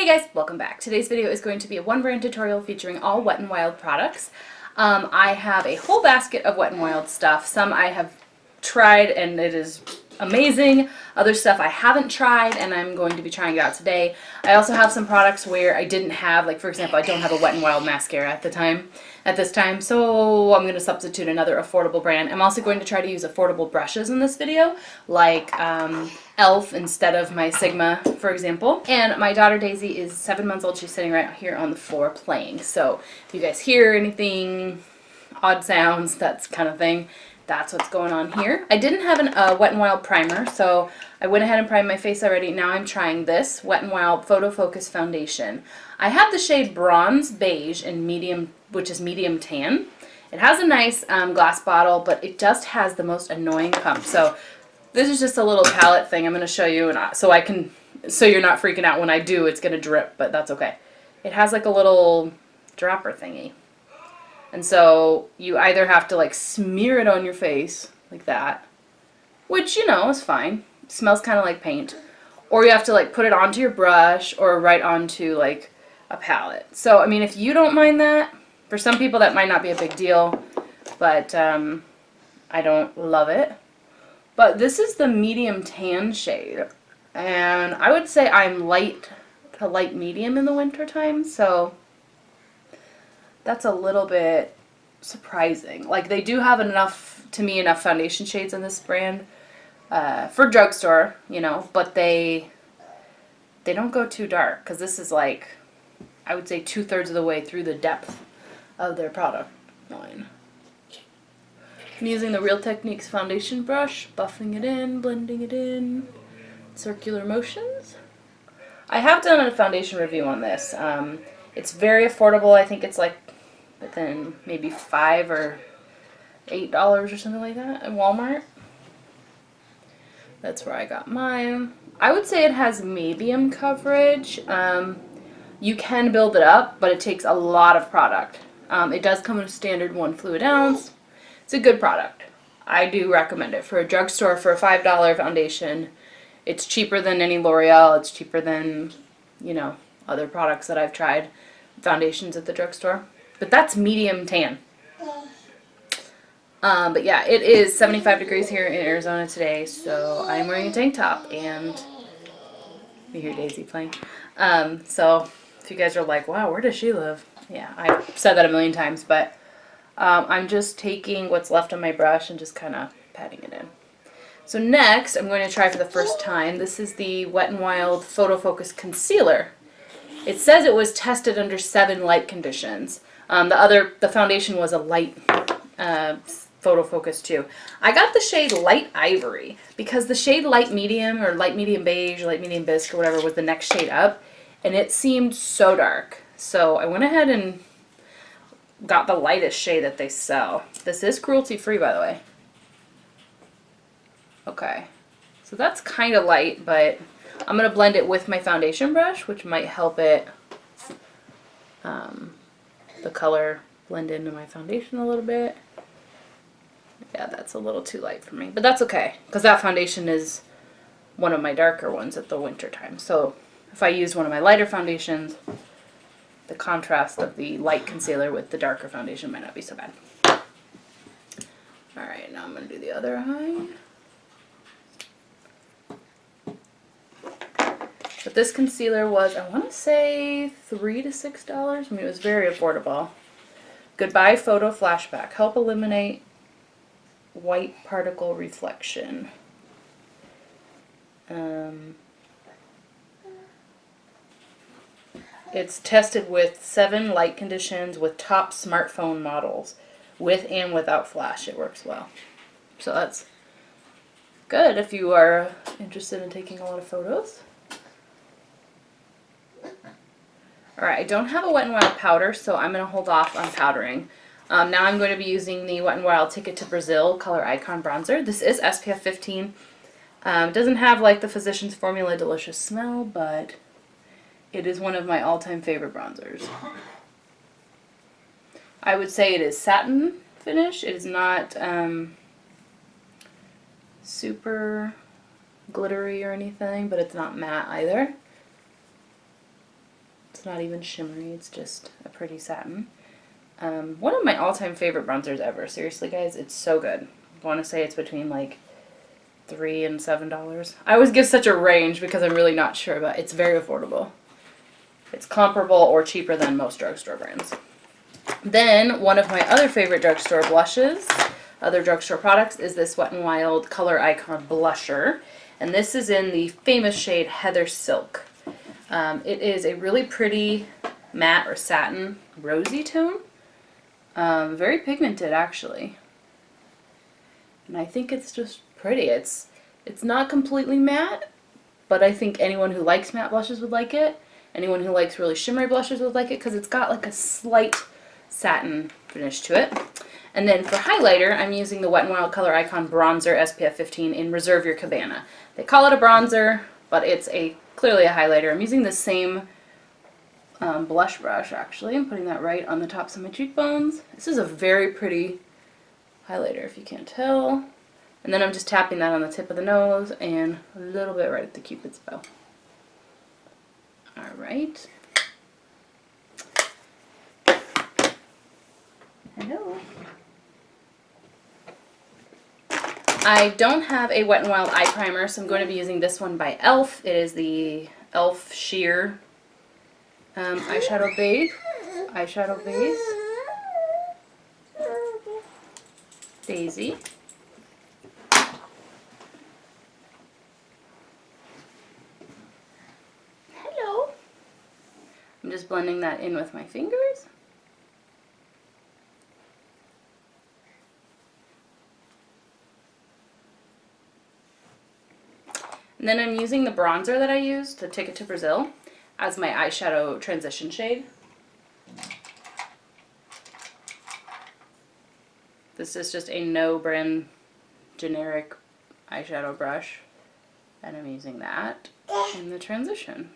Hey guys, welcome back. Today's video is going to be a one brand tutorial featuring all Wet n Wild products. I have a whole basket of Wet n Wild stuff. Some I have tried and it is amazing. Other stuff I haven't tried and I'm going to be trying it out today. I also have some products where I didn't have, like for example, I don't have a Wet n Wild mascara at this time, so I'm going to substitute another affordable brand. I'm also going to try to use affordable brushes in this video, like e.l.f. instead of my Sigma, for example. And my daughter Daisy is 7 months old. She's sitting right here on the floor playing. So if you guys hear anything, odd sounds, that kind of thing, that's what's going on here. I didn't have a Wet n Wild primer, so I went ahead and primed my face already. Now I'm trying this Wet n Wild Photo Focus Foundation. I have the shade Bronze Beige in medium, which is medium tan. It has a nice glass bottle, but it just has the most annoying pump. So this is just a little palette thing I'm going to show you, and so you're not freaking out when I do. It's going to drip, but that's okay. It has like a little dropper thingy. And so you either have to like smear it on your face like that, which, you know, is fine. It smells kind of like paint. Or you have to like put it onto your brush or right onto like a palette. So, I mean, if you don't mind that, for some people that might not be a big deal, but I don't love it. But this is the medium tan shade. And I would say I'm light to light medium in the winter time, so that's a little bit surprising. Like, they do have enough foundation shades in this brand for drugstore, you know, but they don't go too dark, because this is like, I would say 2/3 of the way through the depth of their product line. I'm using the Real Techniques foundation brush, buffing it in, blending it in, circular motions. I have done a foundation review on this. It's very affordable. I think it's like within maybe $5 or $8 or something like that at Walmart. That's where I got mine. I would say it has medium coverage. You can build it up, but it takes a lot of product. It does come in a standard 1 fluid ounce. It's a good product. I do recommend it for a drugstore. For a $5 foundation, it's cheaper than any L'Oreal. It's cheaper than, you know, other products that I've tried, foundations at the drugstore. But that's medium tan. But yeah, it is 75 degrees here in Arizona today, so I'm wearing a tank top, and you hear Daisy playing. So if you guys are like, wow, where does she live? Yeah, I've said that a million times, but I'm just taking what's left on my brush and just kind of patting it in. So next, I'm going to try for the first time. This is the Wet n Wild Photo Focus Concealer. It says it was tested under 7 light conditions. The foundation was a light photo focus too. I got the shade Light Ivory because the shade Light Medium or Light Medium Beige or Light Medium Bisque or whatever was the next shade up, and it seemed so dark. So I went ahead and got the lightest shade that they sell. This is cruelty free, by the way. Okay, so that's kind of light, but I'm going to blend it with my foundation brush, which might help it, the color blend into my foundation a little bit. Yeah, that's a little too light for me, but that's okay, because that foundation is one of my darker ones at the winter time. So if I use one of my lighter foundations, the contrast of the light concealer with the darker foundation might not be so bad. Alright, now I'm going to do the other eye. But this concealer was, I want to say, $3 to $6. I mean, it was very affordable. Goodbye Photo Flashback. Help eliminate white particle reflection. It's tested with 7 light conditions with top smartphone models. With and without flash, it works well. So that's good if you are interested in taking a lot of photos. Alright, I don't have a Wet n Wild powder, so I'm going to hold off on powdering. Now I'm going to be using the Wet n Wild Ticket to Brazil Color Icon Bronzer. This is SPF 15. It doesn't have like the Physicians Formula delicious smell, but it is one of my all-time favorite bronzers. I would say it is satin finish. It is not super glittery or anything, but it's not matte either. It's not even shimmery, it's just a pretty satin. One of my all-time favorite bronzers ever. Seriously, guys, it's so good. I want to say it's between like $3 and $7. I always give such a range because I'm really not sure, but it's very affordable. It's comparable or cheaper than most drugstore brands. Then, one of my other favorite drugstore blushes, other drugstore products, is this Wet n Wild Color Icon Blusher. And this is in the famous shade Heather Silk. It is a really pretty matte or satin rosy tone. Very pigmented, actually. And I think it's just pretty. It's not completely matte, but I think anyone who likes matte blushes would like it. Anyone who likes really shimmery blushes would like it because it's got like a slight satin finish to it. And then for highlighter, I'm using the Wet n Wild Color Icon Bronzer SPF 15 in Reserve Your Cabana. They call it a bronzer, but it's clearly a highlighter. I'm using the same blush brush, actually. I'm putting that right on the tops of my cheekbones. This is a very pretty highlighter, if you can't tell. And then I'm just tapping that on the tip of the nose and a little bit right at the Cupid's bow. Alright. Hello. I don't have a Wet n Wild eye primer, so I'm going to be using this one by e.l.f. It is the e.l.f. Sheer eyeshadow base. Daisy. Hello. I'm just blending that in with my fingers. And then I'm using the bronzer that I used, the Ticket to Brazil, as my eyeshadow transition shade. This is just a no-brand generic eyeshadow brush, and I'm using that in the transition.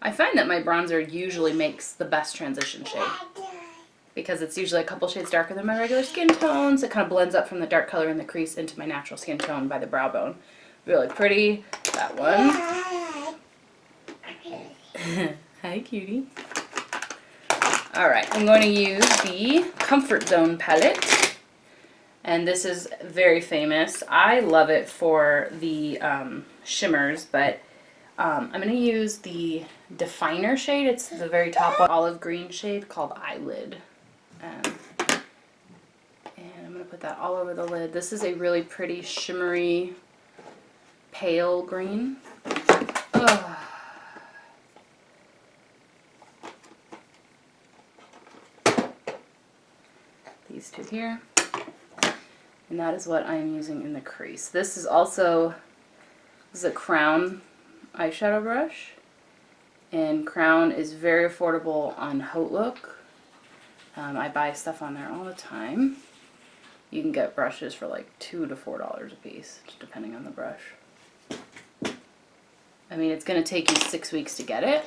I find that my bronzer usually makes the best transition shade, because it's usually a couple shades darker than my regular skin tones. It kind of blends up from the dark color in the crease into my natural skin tone by the brow bone. Really pretty. That one. Hi, cutie. Alright, I'm going to use the Comfort Zone palette. And this is very famous. I love it for the shimmers, but I'm going to use the definer shade. It's the very top one, olive green shade called Eyelid. And I'm going to put that all over the lid. This is a really pretty shimmery pale green. Ugh. These two here. And that is what I'm using in the crease. This is also a Crown eyeshadow brush. And Crown is very affordable on HauteLook. I buy stuff on there all the time. You can get brushes for like $2 to $4 a piece, just depending on the brush. I mean, it's going to take you 6 weeks to get it.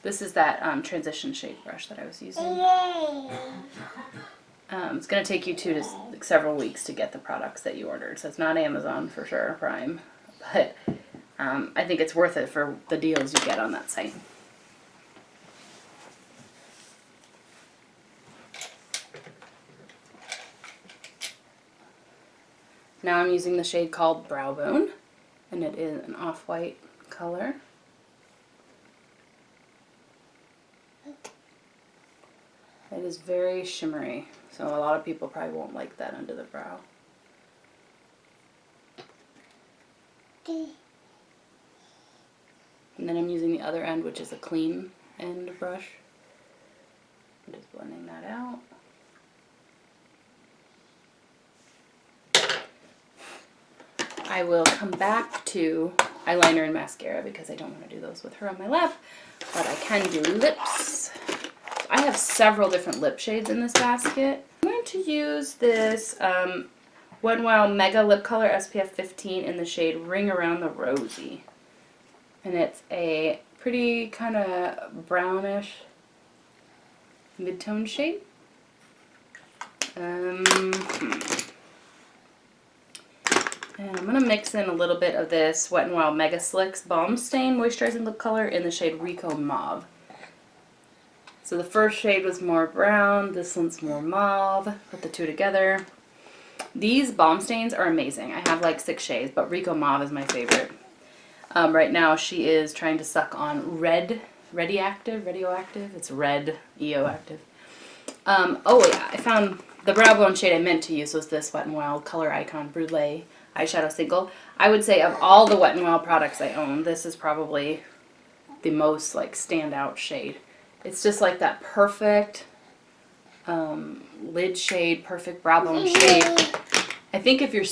This is that transition shade brush that I was using. It's going to take you 2 to several weeks to get the products that you ordered, so it's not Amazon for sure, Prime. But I think it's worth it for the deals you get on that site. Now I'm using the shade called Brow Bone, and it is an off-white color. It is very shimmery, so a lot of people probably won't like that under the brow. And then I'm using the other end, which is a clean end brush. I'm just blending that out. I will come back to eyeliner and mascara because I don't want to do those with her on my lap, but I can do lips. I have several different lip shades in this basket. I'm going to use this Wet n Wild Mega Lip Color SPF 15 in the shade Ring Around the Rosy. And it's a pretty kind of brownish mid-tone shade. And I'm going to mix in a little bit of this Wet n Wild Mega Slicks Balm Stain Moisturizing Lip Color in the shade Rico Mauve. So the first shade was more brown, this one's more mauve. Put the two together. These balm stains are amazing. I have like 6 shades, but Rico Mauve is my favorite. Right now she is trying to suck on radioactive. It's red, EO-active. Oh yeah, I found the brow bone shade I meant to use was this Wet n Wild Color Icon Brulee eyeshadow single. I would say of all the Wet n Wild products I own, this is probably the most like standout shade. It's just like that perfect lid shade, perfect brow bone shade. I think if you're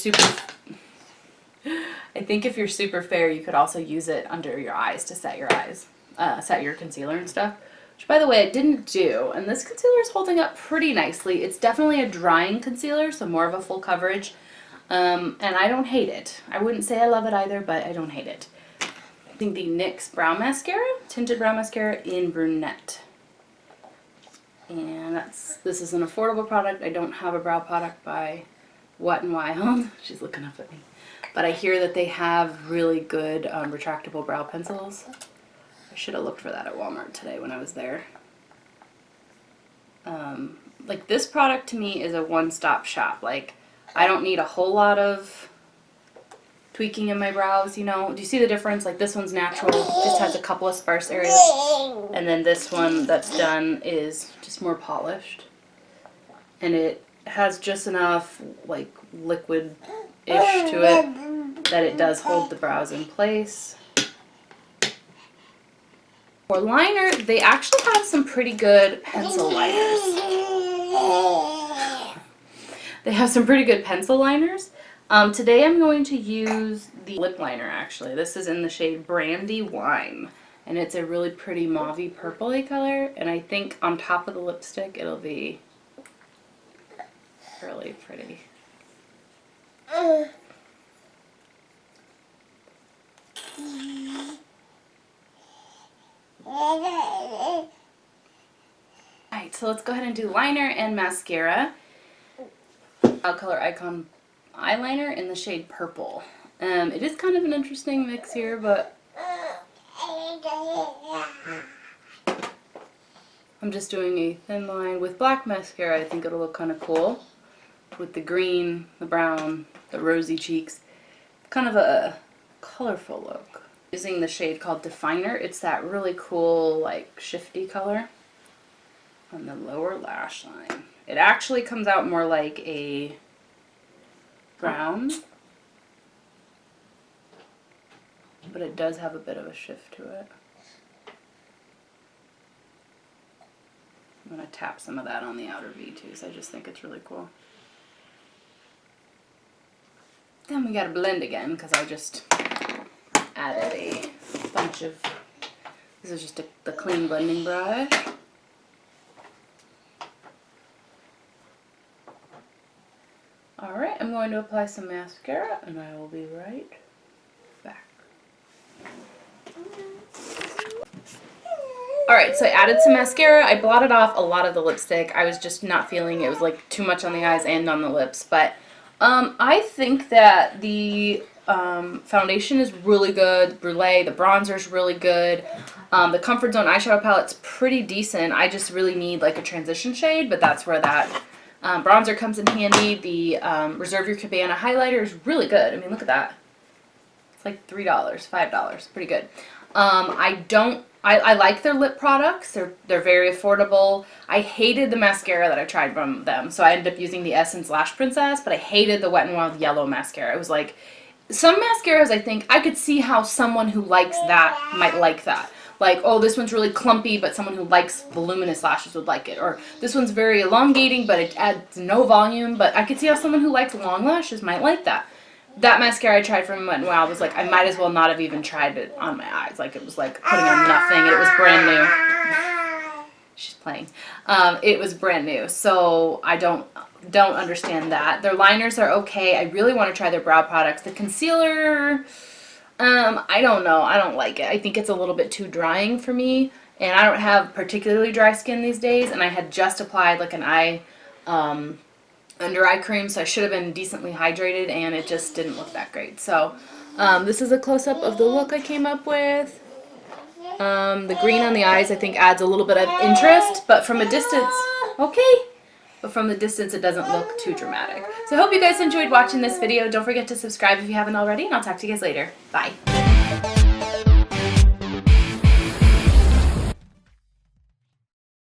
super fair, you could also use it under your eyes to set your eyes, set your concealer and stuff. Which, by the way, I didn't do, and this concealer is holding up pretty nicely. It's definitely a drying concealer, so more of a full coverage. And I don't hate it. I wouldn't say I love it either, but I don't hate it. I think the NYX Brow Mascara, Tinted Brow Mascara in Brunette. And this is an affordable product. I don't have a brow product by Wet n Wild. She's looking up at me. But I hear that they have really good retractable brow pencils. I should have looked for that at Walmart today when I was there. Like this product to me is a one-stop shop. Like I don't need a whole lot of tweaking in my brows, you know. Do you see the difference? Like this one's natural, just has a couple of sparse areas. And then this one that's done is just more polished. And it has just enough like liquid-ish to it that it does hold the brows in place. For liner, they actually have some pretty good pencil liners. They have some pretty good pencil liners. Today I'm going to use the lip liner actually. This is in the shade Brandy Wine. And it's a really pretty mauvey purpley color. And I think on top of the lipstick it'll be really pretty. Alright, so let's go ahead and do liner and mascara. Color Icon eyeliner in the shade Purple. It is kind of an interesting mix here, but I'm just doing a thin line with black mascara. I think it'll look kind of cool with the green, the brown, the rosy cheeks. Kind of a colorful look. Using the shade called Definer. It's that really cool, like, shifty color on the lower lash line. It actually comes out more like a brown, but it does have a bit of a shift to it. I'm going to tap some of that on the outer V too, so I just think it's really cool. Then we got to blend again because I just added a bunch of, this is just the clean blending brush. Alright, I'm going to apply some mascara and I will be right back. Alright, so I added some mascara. I blotted off a lot of the lipstick. I was just not feeling it. It was like too much on the eyes and on the lips. But I think that the foundation is really good. Brulee, the bronzer is really good. The Comfort Zone eyeshadow palette's pretty decent. I just really need like a transition shade, but that's where that bronzer comes in handy. The Reserve Your Cabana highlighter is really good. I mean, look at that. It's like $3, $5. Pretty good. I like their lip products. They're very affordable. I hated the mascara that I tried from them, so I ended up using the Essence Lash Princess, but I hated the Wet n Wild yellow mascara. It was like, some mascaras I think, I could see how someone who likes that might like that. Like, oh, this one's really clumpy, but someone who likes voluminous lashes would like it. Or this one's very elongating, but it adds no volume, but I could see how someone who likes long lashes might like that. That mascara I tried from Wet n Wild was like, I might as well not have even tried it on my eyes. Like, it was like putting on nothing, and it was brand new. She's playing. It was brand new, so I don't understand that. Their liners are okay. I really want to try their brow products. The concealer, I don't know. I don't like it. I think it's a little bit too drying for me, and I don't have particularly dry skin these days, and I had just applied like an eye under eye cream, so I should have been decently hydrated, and it just didn't look that great. So this is a close-up of the look I came up with. The green on the eyes I think adds a little bit of interest, but from a distance, but from the distance it doesn't look too dramatic. So I hope you guys enjoyed watching this video. Don't forget to subscribe if you haven't already, and I'll talk to you guys later. Bye.